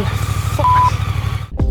man. Fuck.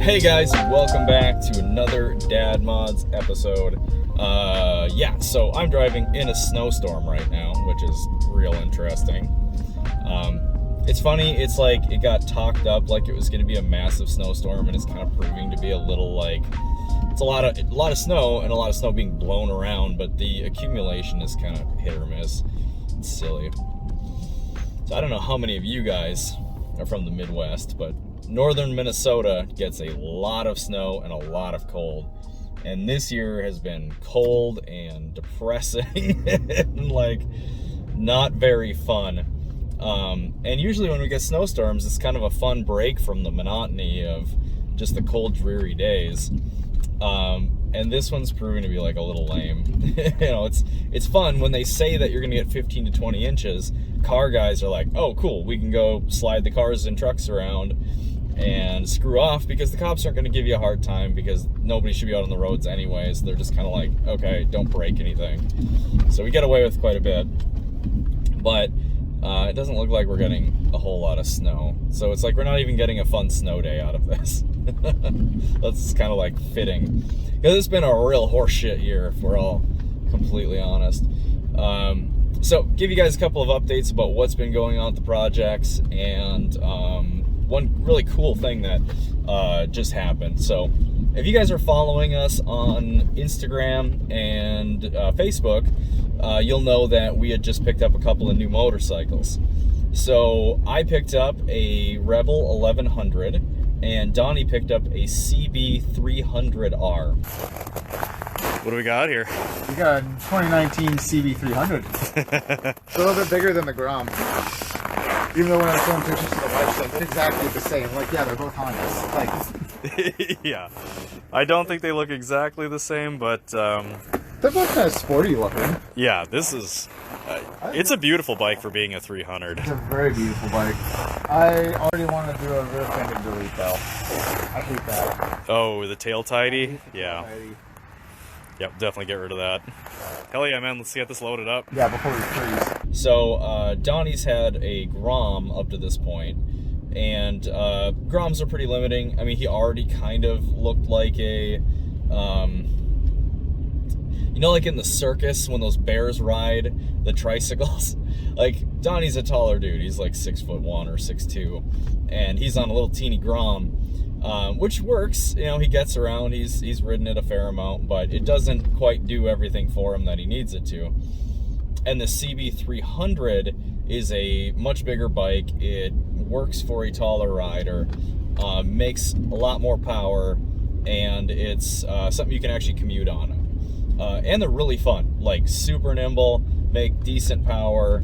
Hey guys, welcome back to another Dad Mods episode. Yeah, so I'm driving in a snowstorm right now, which is real interesting. It's funny, it's like it got talked up like it was going to be a massive snowstorm, and it's kind of proving to be a little like, it's a lot of snow and a lot of snow being blown around, but the accumulation is kind of hit or miss. It's silly. So I don't know how many of you guys are from the Midwest, but northern Minnesota gets a lot of snow and a lot of cold. And this year has been cold and depressing and like not very fun. And usually when we get snowstorms, it's kind of a fun break from the monotony of just the cold, dreary days. And this one's proving to be like a little lame. You know, it's fun when they say that you're gonna get 15 to 20 inches. Car guys are like, oh cool, we can go slide the cars and trucks around and screw off because the cops aren't gonna give you a hard time because nobody should be out on the roads anyways. They're just kind of like, okay, don't break anything. So we get away with quite a bit, but it doesn't look like we're getting a whole lot of snow. So it's like we're not even getting a fun snow day out of this. That's kind of like fitting. Because it's been a real horseshit year, if we're all completely honest. So give you guys a couple of updates about what's been going on with the projects, and one really cool thing that just happened. So if you guys are following us on Instagram and Facebook, you'll know that we had just picked up a couple of new motorcycles. So I picked up a Rebel 1100, and Donnie picked up a CB300R. What do we got here? We got a 2019 CB300. It's a little bit bigger than the Grom. Even though when I was showing pictures to the wife, they look exactly the same. Like, yeah, they're both Hondas. Like, yeah. I don't think they look exactly the same, but they're both kind of sporty looking. yeah, this is it's a beautiful bike for being a 300. It's a very beautiful bike. I already want to do a rear fender delete though. I hate that. Oh, the tail tidy? Yeah. Tidy. Yep, definitely get rid of that. Hell yeah, man, let's get this loaded up. Yeah, before we freeze. So Donnie's had a Grom up to this point, and Groms are pretty limiting. I mean, he already kind of looked like a, you know, like in the circus when those bears ride the tricycles? Like, Donnie's a taller dude. He's like 6'1" or 6'2", and he's on a little teeny Grom, which works. You know, he gets around. He's ridden it a fair amount, but it doesn't quite do everything for him that he needs it to. And the CB300 is a much bigger bike. It works for a taller rider, makes a lot more power, and it's something you can actually commute on. And they're really fun, like super nimble, make decent power.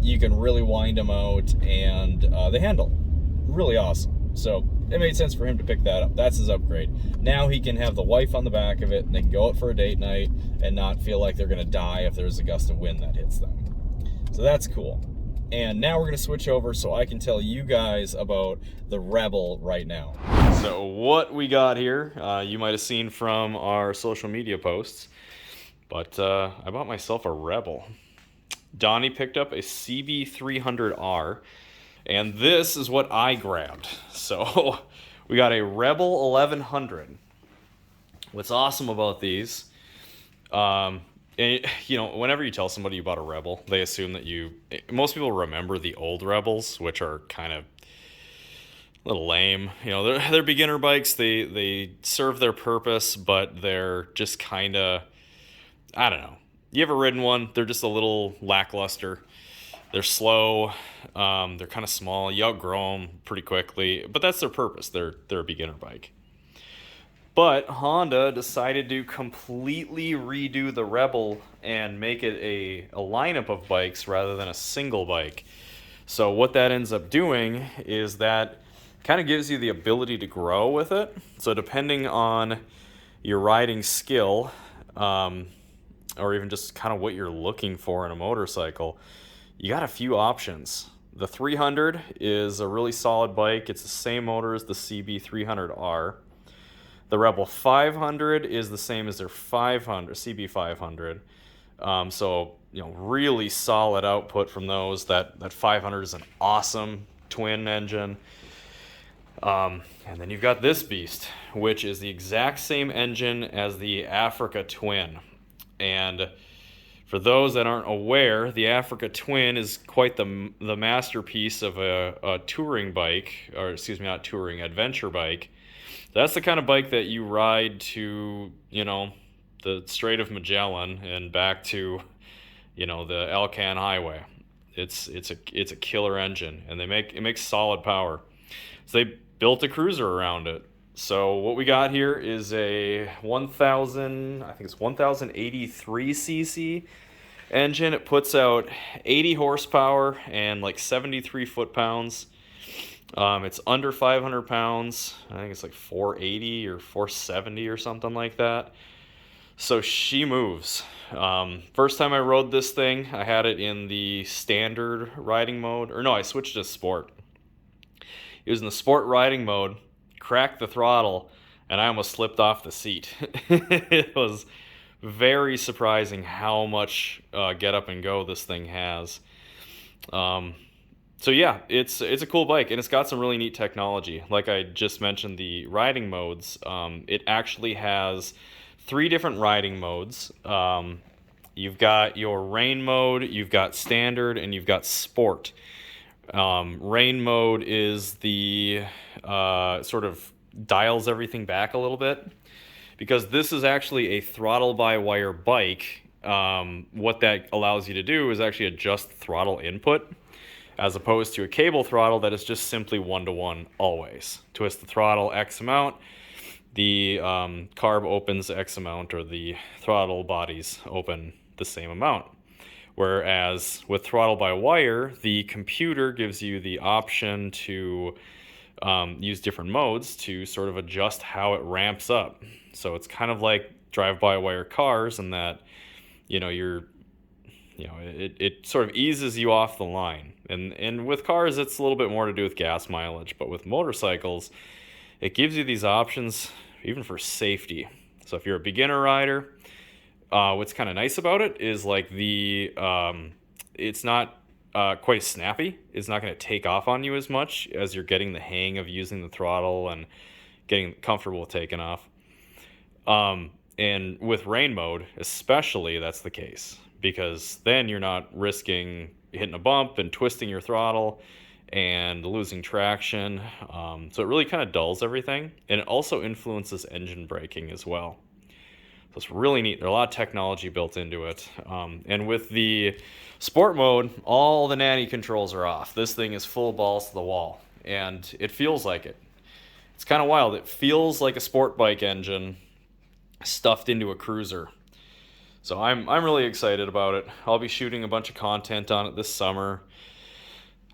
You can really wind them out, and they handle really awesome. So it made sense for him to pick that up. That's his upgrade. Now he can have the wife on the back of it, and they can go out for a date night and not feel like they're gonna die if there's a gust of wind that hits them. So that's cool. And now we're gonna switch over so I can tell you guys about the Rebel right now. So what we got here, you might have seen from our social media posts, but I bought myself a Rebel. Donnie picked up a CB300R, and this is what I grabbed. So we got a Rebel 1100. What's awesome about these, and, you know, whenever you tell somebody you bought a Rebel, they assume that most people remember the old Rebels, which are kind of a little lame. You know, they're beginner bikes. They serve their purpose, but they're just kind of, I don't know. You ever ridden one? They're just a little lackluster. They're slow. They're kind of small. You outgrow them pretty quickly, but that's their purpose. They're a beginner bike. But Honda decided to completely redo the Rebel and make it a lineup of bikes rather than a single bike. So what that ends up doing is that kind of gives you the ability to grow with it. So depending on your riding skill, or even just kind of what you're looking for in a motorcycle, you got a few options. The 300 is a really solid bike. It's the same motor as the CB300R. The Rebel 500 is the same as their 500, CB500. So, you know, really solid output from those. That 500 is an awesome twin engine. And then you've got this beast, which is the exact same engine as the Africa Twin. And for those that aren't aware, the Africa Twin is quite the masterpiece of a touring bike, or excuse me, not touring, adventure bike. That's the kind of bike that you ride to, you know, the Strait of Magellan and back to, you know, the Alcan Highway. It's a killer engine, and it makes solid power. So they built a cruiser around it. So what we got here is a 1083 cc engine. It puts out 80 horsepower and like 73 foot-pounds. It's under 500 pounds. I think it's like 480 or 470 or something like that. So she moves. First time I rode this thing, I had it in the standard riding mode. Or no, I switched to sport. It was in the sport riding mode, cracked the throttle, and I almost slipped off the seat. It was very surprising how much get up and go this thing has. So yeah, it's a cool bike, and it's got some really neat technology. Like I just mentioned, the riding modes, it actually has 3 different riding modes. You've got your rain mode, you've got standard, and you've got sport. Rain mode is the sort of dials everything back a little bit, because this is actually a throttle-by-wire bike. What that allows you to do is actually adjust throttle input, as opposed to a cable throttle that is just simply 1-to-1 always. Twist the throttle X amount, the carb opens X amount, or the throttle bodies open the same amount. Whereas with throttle by wire, the computer gives you the option to use different modes to sort of adjust how it ramps up. So it's kind of like drive-by-wire cars in that, it sort of eases you off the line. And with cars, it's a little bit more to do with gas mileage. But with motorcycles, it gives you these options even for safety. So if you're a beginner rider, what's kind of nice about it is like it's not quite snappy. It's not going to take off on you as much as you're getting the hang of using the throttle and getting comfortable with taking off. And with rain mode, especially, that's the case, because then you're not risking hitting a bump and twisting your throttle and losing traction. So it really kind of dulls everything, and it also influences engine braking as well. So it's really neat. There's a lot of technology built into it. And with the sport mode, all the nanny controls are off. This thing is full balls to the wall, and it feels like it. It's kind of wild. It feels like a sport bike engine stuffed into a cruiser. So I'm really excited about it. I'll be shooting a bunch of content on it this summer.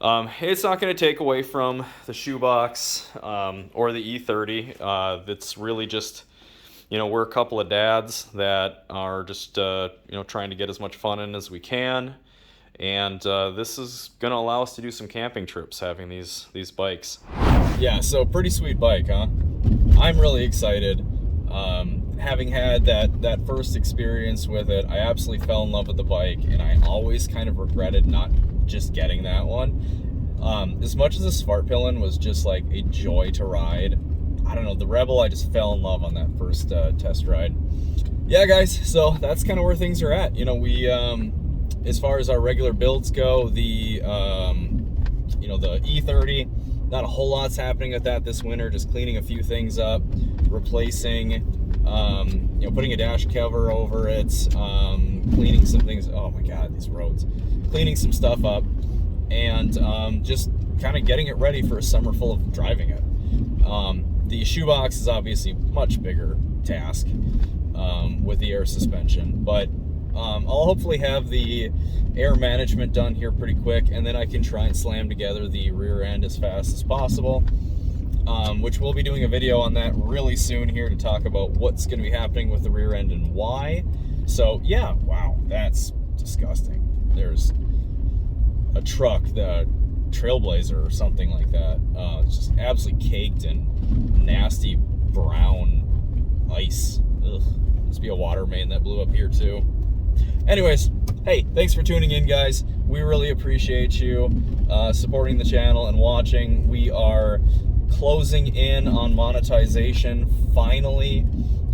It's not going to take away from the shoebox or the E30. It's really just, we're a couple of dads that are just, trying to get as much fun in as we can. And this is going to allow us to do some camping trips, having these bikes. Yeah, so pretty sweet bike, huh? I'm really excited. Having had that first experience with it, I absolutely fell in love with the bike, and I always kind of regretted not just getting that one. As much as the Svartpillen was just like a joy to ride, I don't know, the Rebel, I just fell in love on that first test ride. Yeah, guys, so that's kind of where things are at. We, as far as our regular builds go, the E30, not a whole lot's happening with that this winter, just cleaning a few things up, replacing, putting a dash cover over it, cleaning some things. Oh my God, these roads. Cleaning some stuff up, and just kind of getting it ready for a summer full of driving it. The shoebox is obviously a much bigger task with the air suspension, but I'll hopefully have the air management done here pretty quick, and then I can try and slam together the rear end as fast as possible, which we'll be doing a video on that really soon here to talk about what's going to be happening with the rear end and why. So yeah, wow, that's disgusting. There's a truck, the Trailblazer or something like that. It's just absolutely caked in nasty brown ice. Ugh. Must be a water main that blew up here too. Anyways, hey, thanks for tuning in, guys. We really appreciate you supporting the channel and watching. We are closing in on monetization finally,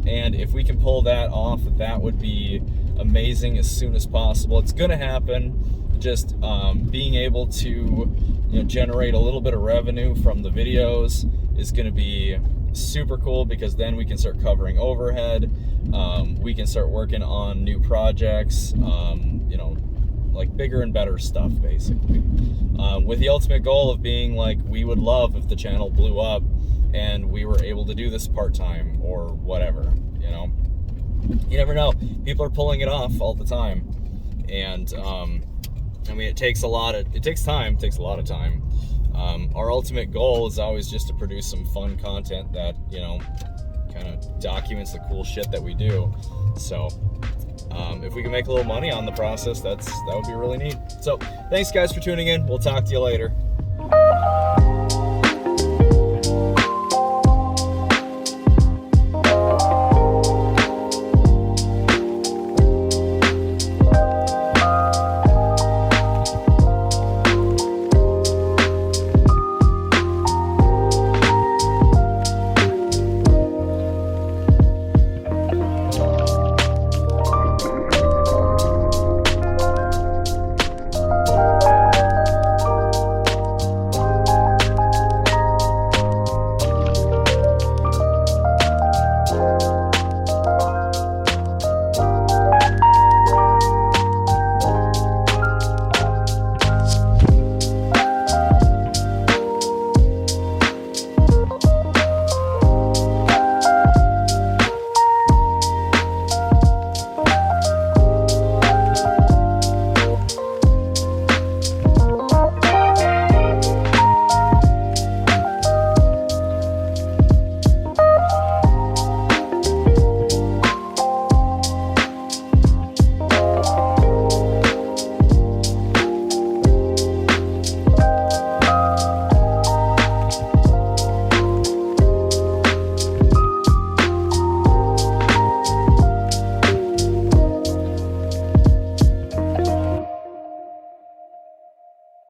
and if we can pull that off, that would be amazing as soon as possible. It's gonna happen. Just being able to generate a little bit of revenue from the videos is gonna be super cool, because then we can start covering overhead. We can start working on new projects, like bigger and better stuff, basically, with the ultimate goal of being like, we would love if the channel blew up and we were able to do this part-time or whatever. You never know, people are pulling it off all the time, and I mean, it takes a lot of time. Our ultimate goal is always just to produce some fun content that kind of documents the cool shit that we do. So if we can make a little money on the process, that would be really neat. So thanks guys for tuning in. We'll talk to you later.